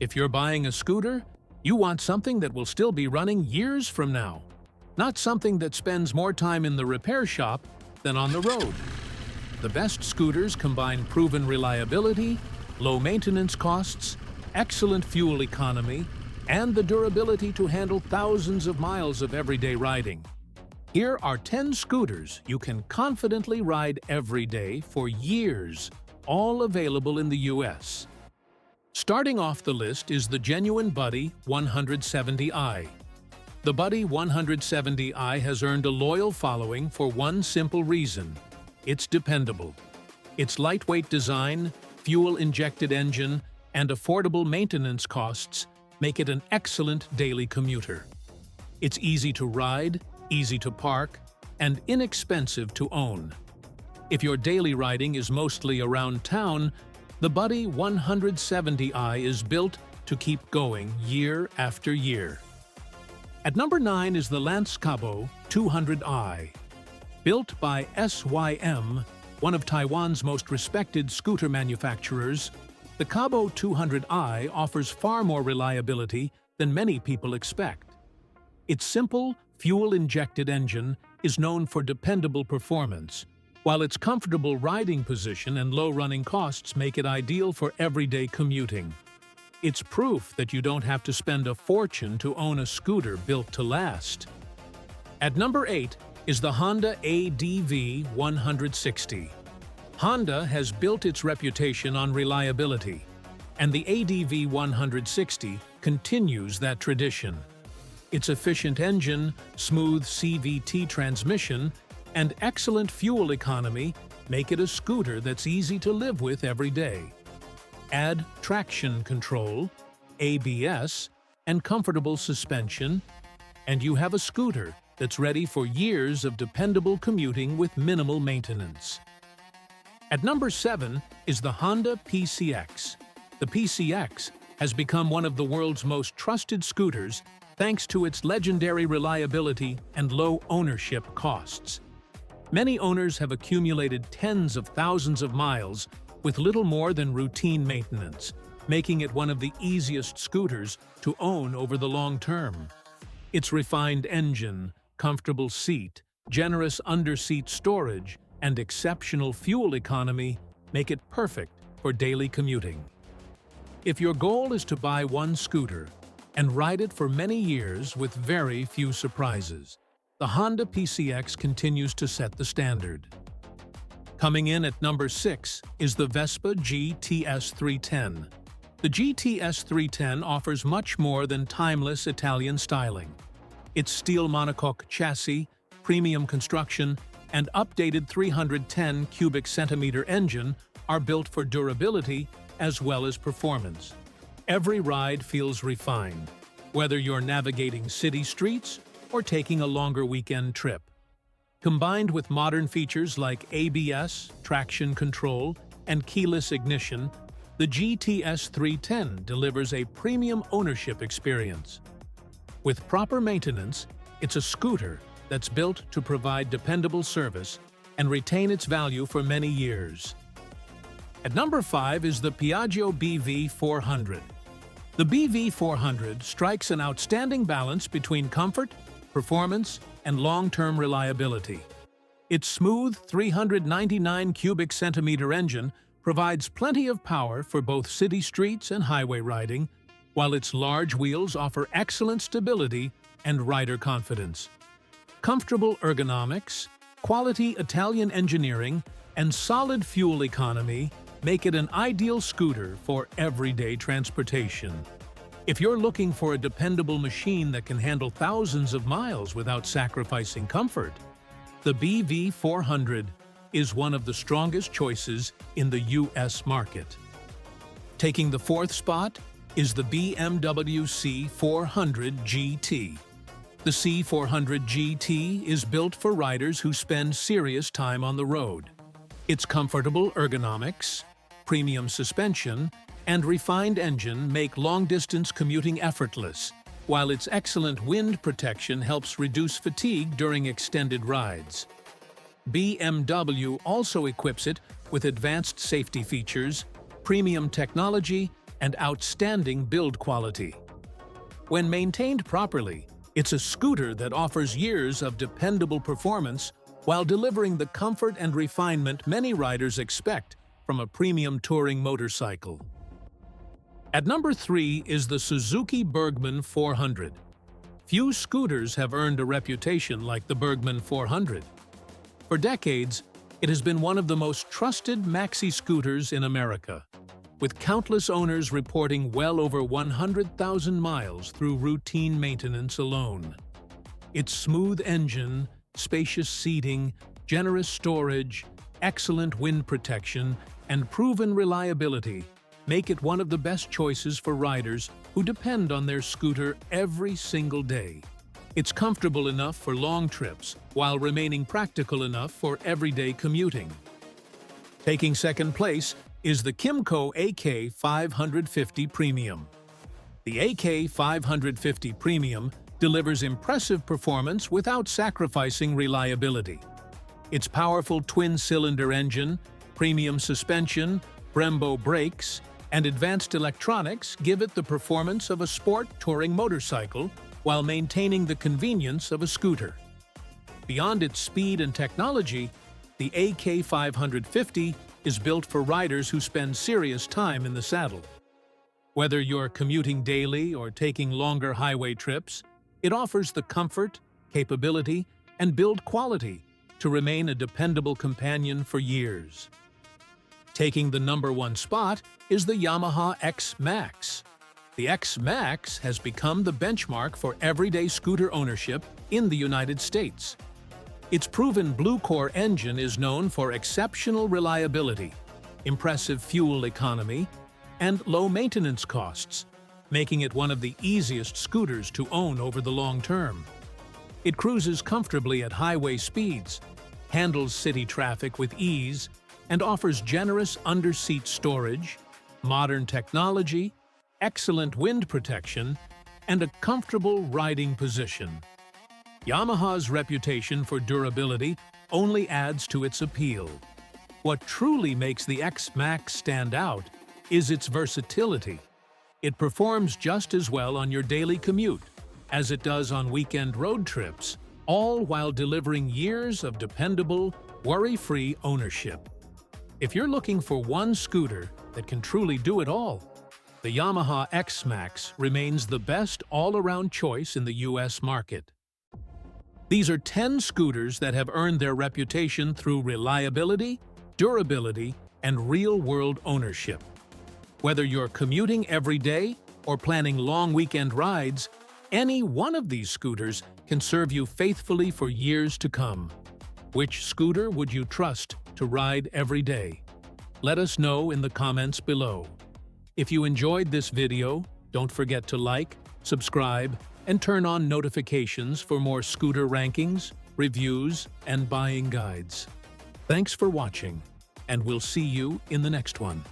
If you're buying a scooter, you want something that will still be running years from now, not something that spends more time in the repair shop than on the road. The best scooters combine proven reliability, low maintenance costs, excellent fuel economy, and the durability to handle thousands of miles of everyday riding. Here are 10 scooters you can confidently ride every day for years, all available in the US. Starting off the list is the genuine Buddy 170i. The Buddy 170i has earned a loyal following for one simple reason: it's dependable. Its lightweight design, fuel-injected engine, and affordable maintenance costs make it an excellent daily commuter. It's easy to ride, easy to park, and inexpensive to own. If your daily riding is mostly around town, the Buddy 170i is built to keep going year after year. At number 9 is the Lance Cabo 200i. Built by SYM, one of Taiwan's most respected scooter manufacturers, the Cabo 200i offers far more reliability than many people expect. Its simple, fuel-injected engine is known for dependable performance, while its comfortable riding position and low running costs make it ideal for everyday commuting. It's proof that you don't have to spend a fortune to own a scooter built to last. At number 8 is the Honda ADV 160. Honda has built its reputation on reliability, and the ADV 160 continues that tradition. Its efficient engine, smooth CVT transmission, and excellent fuel economy make it a scooter that's easy to live with every day. Add traction control, ABS, and comfortable suspension, and you have a scooter that's ready for years of dependable commuting with minimal maintenance. At number 7 is the Honda PCX. The PCX has become one of the world's most trusted scooters thanks to its legendary reliability and low ownership costs. Many owners have accumulated tens of thousands of miles with little more than routine maintenance, making it one of the easiest scooters to own over the long term. Its refined engine, comfortable seat, generous under-seat storage, and exceptional fuel economy make it perfect for daily commuting. If your goal is to buy one scooter and ride it for many years with very few surprises, the Honda PCX continues to set the standard. Coming in at number 6 is the Vespa GTS 310. The GTS 310 offers much more than timeless Italian styling. Its steel monocoque chassis, premium construction, and updated 310 cubic centimeter engine are built for durability as well as performance. Every ride feels refined, whether you're navigating city streets or taking a longer weekend trip. Combined with modern features like ABS, traction control, and keyless ignition, the GTS 310 delivers a premium ownership experience. With proper maintenance, it's a scooter that's built to provide dependable service and retain its value for many years. At number 5 is the Piaggio BV400. The BV400 strikes an outstanding balance between comfort, performance, and long-term reliability. Its smooth 399 cubic centimeter engine provides plenty of power for both city streets and highway riding, while its large wheels offer excellent stability and rider confidence. Comfortable ergonomics, quality Italian engineering, and solid fuel economy make it an ideal scooter for everyday transportation. If you're looking for a dependable machine that can handle thousands of miles without sacrificing comfort, the BV400 is one of the strongest choices in the US market. Taking the 4th spot is the BMW C400 GT. The C400 GT is built for riders who spend serious time on the road. Its comfortable ergonomics, premium suspension, and refined engine make long-distance commuting effortless, while its excellent wind protection helps reduce fatigue during extended rides. BMW also equips it with advanced safety features, premium technology, and outstanding build quality. When maintained properly, it's a scooter that offers years of dependable performance while delivering the comfort and refinement many riders expect from a premium touring motorcycle. At number 3 is the Suzuki Bergman 400. Few scooters have earned a reputation like the Bergman 400. For decades, it has been one of the most trusted maxi scooters in America, with countless owners reporting well over 100,000 miles through routine maintenance alone. Its smooth engine, spacious seating, generous storage, excellent wind protection, and proven reliability make it one of the best choices for riders who depend on their scooter every single day. It's comfortable enough for long trips while remaining practical enough for everyday commuting. Taking second place is the Kymco AK 550 Premium. The AK 550 Premium delivers impressive performance without sacrificing reliability. Its powerful twin-cylinder engine, premium suspension, Brembo brakes, and advanced electronics give it the performance of a sport touring motorcycle while maintaining the convenience of a scooter. Beyond its speed and technology, the AK 550 is built for riders who spend serious time in the saddle. Whether you're commuting daily or taking longer highway trips, it offers the comfort, capability, and build quality to remain a dependable companion for years. Taking the number 1 spot is the Yamaha X-Max. The X-Max has become the benchmark for everyday scooter ownership in the United States. Its proven Blue-Core engine is known for exceptional reliability, impressive fuel economy, and low maintenance costs, making it one of the easiest scooters to own over the long term. It cruises comfortably at highway speeds, handles city traffic with ease, and offers generous under-seat storage, modern technology, excellent wind protection, and a comfortable riding position. Yamaha's reputation for durability only adds to its appeal. What truly makes the X-Max stand out is its versatility. It performs just as well on your daily commute as it does on weekend road trips, all while delivering years of dependable, worry-free ownership. If you're looking for one scooter that can truly do it all, the Yamaha X-Max remains the best all-around choice in the US market. These are 10 scooters that have earned their reputation through reliability, durability, and real-world ownership. Whether you're commuting every day or planning long weekend rides, any one of these scooters can serve you faithfully for years to come. Which scooter would you trust to ride every day? Let us know in the comments below. If you enjoyed this video, don't forget to like, subscribe, and turn on notifications for more scooter rankings, reviews, and buying guides. Thanks for watching, and we'll see you in the next one.